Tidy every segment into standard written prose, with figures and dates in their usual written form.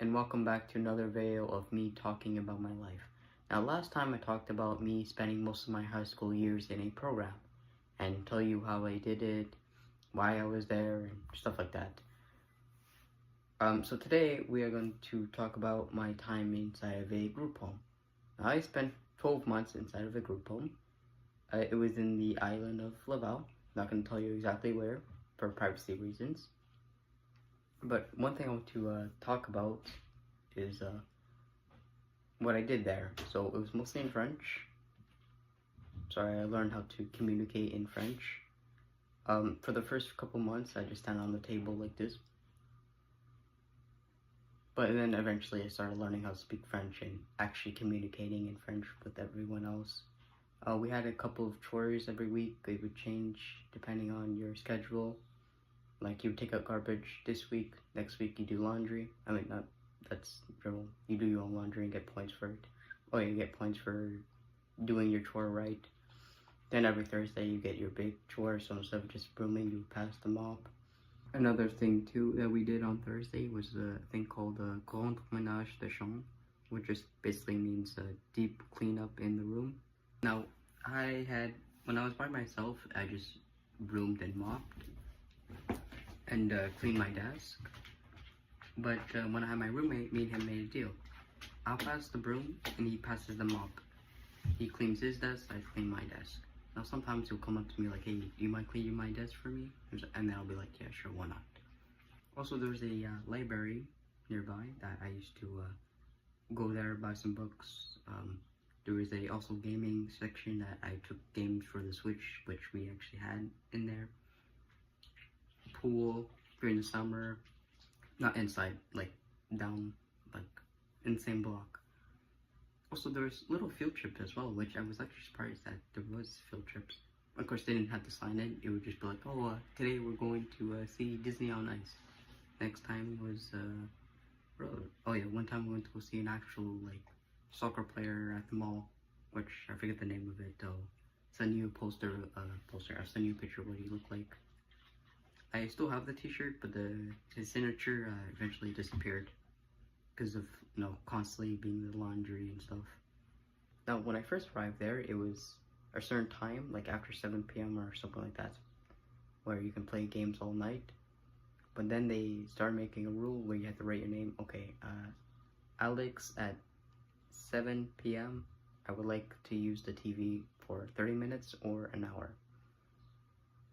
and welcome back to another video of me talking about my life. Now, last time I talked about me spending most of my high school years in a program and tell you how I did it, why I was there, and stuff like that. So today we are going to talk about my time inside of a group home. Now, I spent 12 months inside of a group home. It was in the island of Laval. Not going to tell you exactly where for privacy reasons. But one thing I want to talk about is what I did there. So it was mostly in French. Sorry, I learned how to communicate in French. For the first couple months, I just stand on the table like this. But then eventually I started learning how to speak French and actually communicating in French with everyone else. We had a couple of chores every week. They would change depending on your schedule. Like, you take out garbage this week, next week you do laundry. I mean, that's dribble. You do your own laundry and get points for it. Oh, you get points for doing your chore right. Then every Thursday you get your big chore, so instead of just brooming, you pass the mop. Another thing too that we did on Thursday was a thing called Grand Ménage de Chambre, which just basically means deep cleanup in the room. Now, when I was by myself, I just broomed and mopped and clean my desk. But when I had my roommate, me and him made a deal. I'll pass the broom and he passes the mop. He cleans his desk, I clean my desk. Now sometimes he'll come up to me like, hey, do you mind cleaning my desk for me? And then I'll be like, yeah, sure, why not? Also, there's a library nearby that I used to go there, buy some books. There was also gaming section that I took games for the Switch, which we actually had in there. Pool during the summer, not inside, like down, like in the same block. Also, there's little field trips as well, which I was actually surprised that there was field trips. Of course, they didn't have to sign it. It would just be like, oh, today we're going to see Disney on Ice. Next time was oh yeah, one time we went to go see an actual like soccer player at the mall, which I forget the name of it though. It's a new poster. It's a new picture of what he looked like. I still have the t-shirt, but his signature eventually disappeared because of, constantly being in the laundry and stuff. Now, when I first arrived there, it was a certain time, like after 7 p.m. or something like that, where you can play games all night. But then they started making a rule where you have to write your name. Okay, Alex, at 7 p.m., I would like to use the TV for 30 minutes or an hour.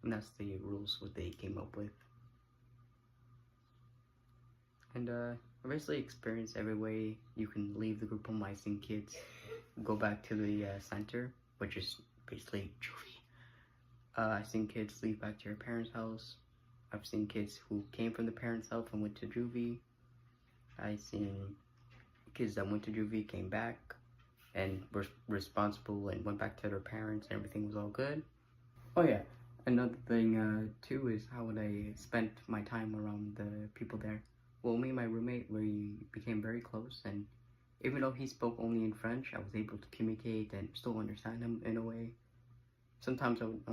And that's the rules what they came up with. And I basically experienced every way you can leave the group home. I seen kids go back to the center, which is basically juvie. I've seen kids leave back to your parents' house. I've seen kids who came from the parents' house and went to juvie. I've seen kids that went to juvie, came back, and were responsible and went back to their parents and everything was all good. Oh yeah. Another thing, too, is how I spent my time around the people there. Well, me and my roommate, we became very close, and even though he spoke only in French, I was able to communicate and still understand him in a way. Sometimes I would,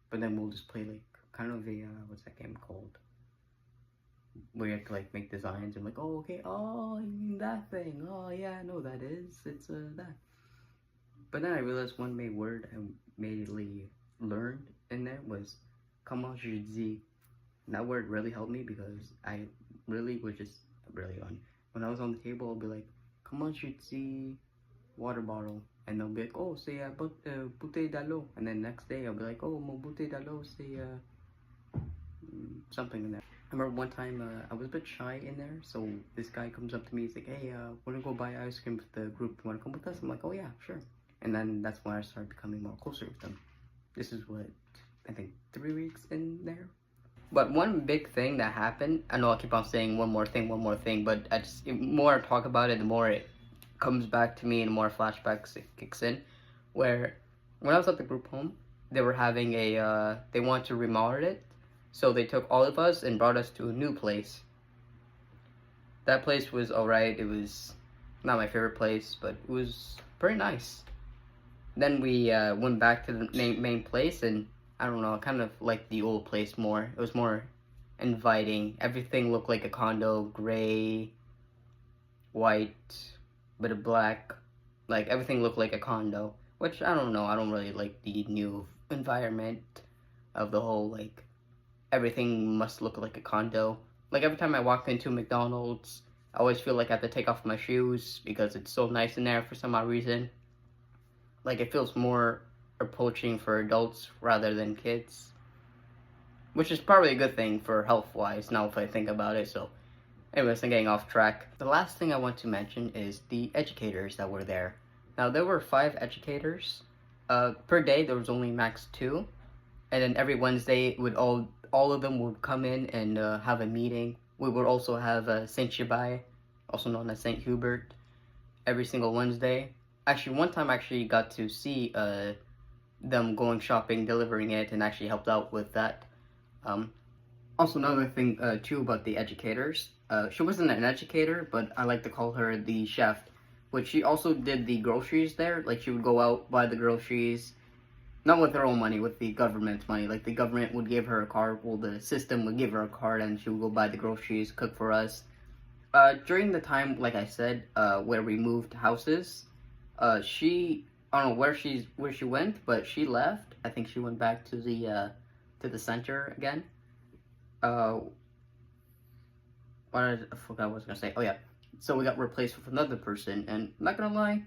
but then we'll just play, like, kind of a, what's that game called? Where you have to, like, make designs, and like, oh, okay, oh, that thing, oh, yeah, I know that is, it's, that. But then I realized one main word I immediately learned in there was comment je dis. And that word really helped me because I really was just when I was on the table, I'll be like, comment je dis water bottle, and they'll be like, oh, c'est bouteille d'eau, and then next day I'll be like, oh, mon bouteille d'eau, c'est something in there. I remember one time I was a bit shy in there, so this guy comes up to me, he's like, hey, we're gonna go buy ice cream with the group, you wanna come with us? I'm like, oh yeah, sure. And then that's when I started becoming more closer with them. This is what, I think 3 weeks in there. But one big thing that happened, I know I keep on saying one more thing, but the more I talk about it, the more it comes back to me and more flashbacks it kicks in. Where, when I was at the group home, they were having they wanted to remodel it, so they took all of us and brought us to a new place. That place was alright, it was not my favorite place, but it was pretty nice. Then we went back to the main place, and I don't know, I kind of liked the old place more. It was more inviting. Everything looked like a condo, gray, white, bit of black. Like, everything looked like a condo. Which, I don't know, I don't really like the new environment of the whole, like, everything must look like a condo. Like, every time I walk into McDonald's, I always feel like I have to take off my shoes because it's so nice in there for some odd reason. Like, it feels more approaching for adults rather than kids. Which is probably a good thing for health-wise, now if I think about it, so... Anyways, I'm getting off track. The last thing I want to mention is the educators that were there. Now, there were 5 educators. Per day, there was only max 2. And then every Wednesday, would all of them would come in and have a meeting. We would also have Saint Shabai, also known as Saint Hubert, every single Wednesday. Actually, one time I actually got to see them going shopping, delivering it, and actually helped out with that. Also, another thing too about the educators. She wasn't an educator, but I like to call her the chef. But she also did the groceries there. Like, she would go out, buy the groceries. Not with her own money, with the government's money. Like, the government would give her a card, well, the system would give her a card, and she would go buy the groceries, cook for us. During the time, like I said, where we moved houses, I don't know where she went, but she left. I think she went back to the center again. I forgot what I was gonna say. Oh yeah, so we got replaced with another person, and I'm not gonna lie,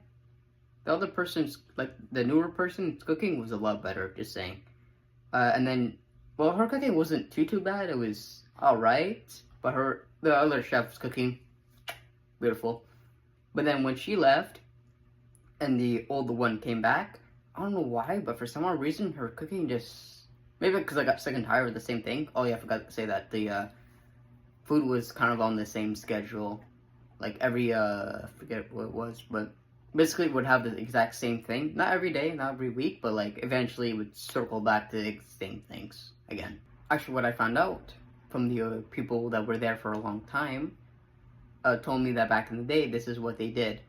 the other person's, like, the newer person's cooking was a lot better, just saying. And then, well, her cooking wasn't too bad, it was alright, but the other chef's cooking, beautiful. But then when she left, and the older one came back, I don't know why, but for some odd reason, her cooking just, maybe because I got sick and tired of the same thing. Oh yeah, I forgot to say that, the food was kind of on the same schedule, like every, I forget what it was, but basically would have the exact same thing. Not every day, not every week, but like eventually it would circle back to the same things again. Actually, what I found out from the people that were there for a long time told me that back in the day, this is what they did,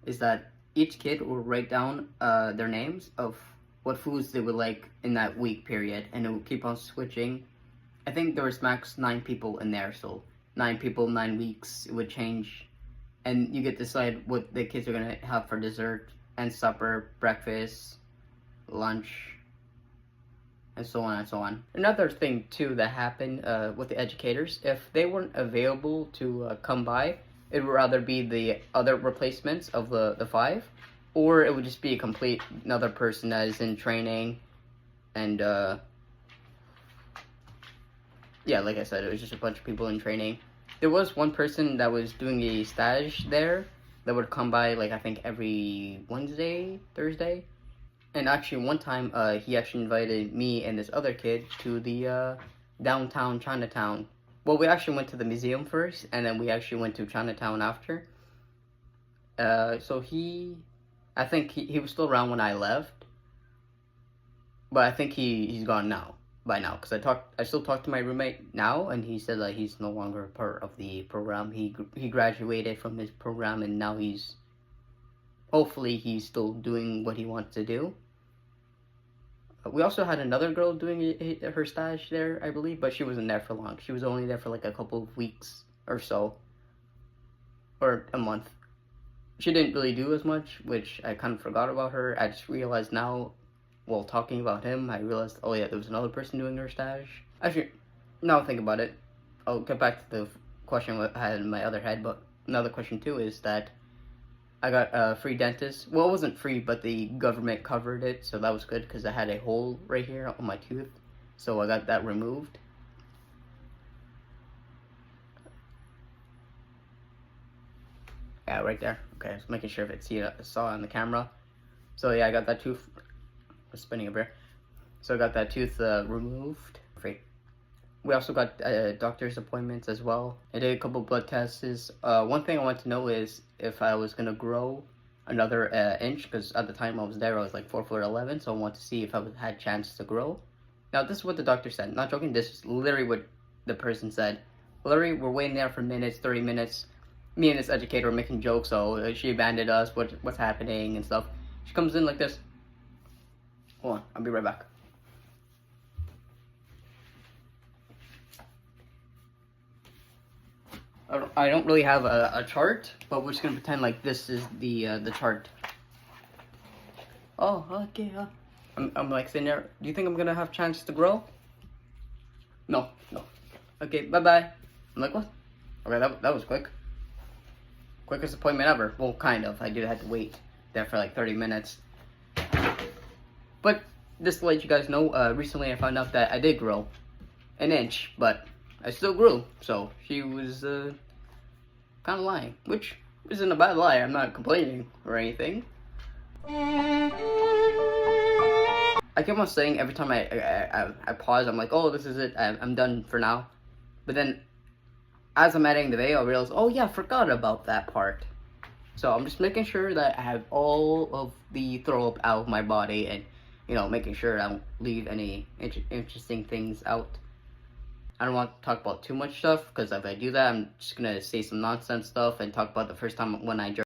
is that each kid would write down their names of what foods they would like in that week period, and it would keep on switching. I think there was max 9 people in there, so 9 people, 9 weeks, it would change. And you get to decide what the kids are gonna have for dessert and supper, breakfast, lunch, and so on and so on. Another thing too that happened with the educators, if they weren't available to come by, it would rather be the other replacements of the 5, or it would just be a complete another person that is in training, and yeah, like I said, it was just a bunch of people in training. There was one person that was doing a stage there that would come by, like, I think every Wednesday, Thursday. And actually, one time, he actually invited me and this other kid to the downtown Chinatown. Well, we actually went to the museum first, and then we actually went to Chinatown after. So I think he was still around when I left. But I think he's gone now. By now, because I still talk to my roommate now, and he said that he's no longer a part of the program. He graduated from his program, and now hopefully he's still doing what he wants to do. We also had another girl doing her stage there, I believe, but she wasn't there for long. She was only there for like a couple of weeks or so, or a month. She didn't really do as much, which I kind of forgot about her. I just realized now, while talking about him, I realized, oh yeah, there was another person doing her stage. Actually, now think about it, I'll get back to the question I had in my other head, but another question too is that I got a free dentist. Well, it wasn't free, but the government covered it, so that was good, because I had a hole right here on my tooth, so I got that removed. Yeah, right there. Okay, I was making sure if it saw on the camera. So yeah, I got that tooth. Spinning a bear. So I got that tooth removed. Free. We also got doctor's appointments as well. I did a couple blood tests. One thing I want to know is if I was gonna grow another inch, because at the time I was there, I was like 4'11", so I want to see if I had chance to grow. Now this is what the doctor said. Not joking. This is literally what the person said. Literally, we're waiting there for minutes, 30 minutes. Me and this educator were making jokes, so she abandoned us. What's happening and stuff. She comes in like this. Hold on, I'll be right back. I don't really have a chart, but we're just gonna pretend like this is the chart. Oh, okay. I'm like sitting there. Do you think I'm gonna have chance to grow? No, no. Okay, bye bye. I'm like, what? Okay, that was quick. Quickest appointment ever. Well, kind of. I did have to wait there for like 30 minutes. But just to let you guys know, recently I found out that I did grow an inch, but I still grew. So she was kind of lying, which isn't a bad lie. I'm not complaining or anything. I kept on saying every time I pause, I'm like, oh, this is it. I'm done for now. But then, as I'm editing the video, I realized, oh yeah, I forgot about that part. So I'm just making sure that I have all of the throw up out of my body, and making sure I don't leave any interesting things out. I don't want to talk about too much stuff, because if I do that, I'm just gonna say some nonsense stuff and talk about the first time when I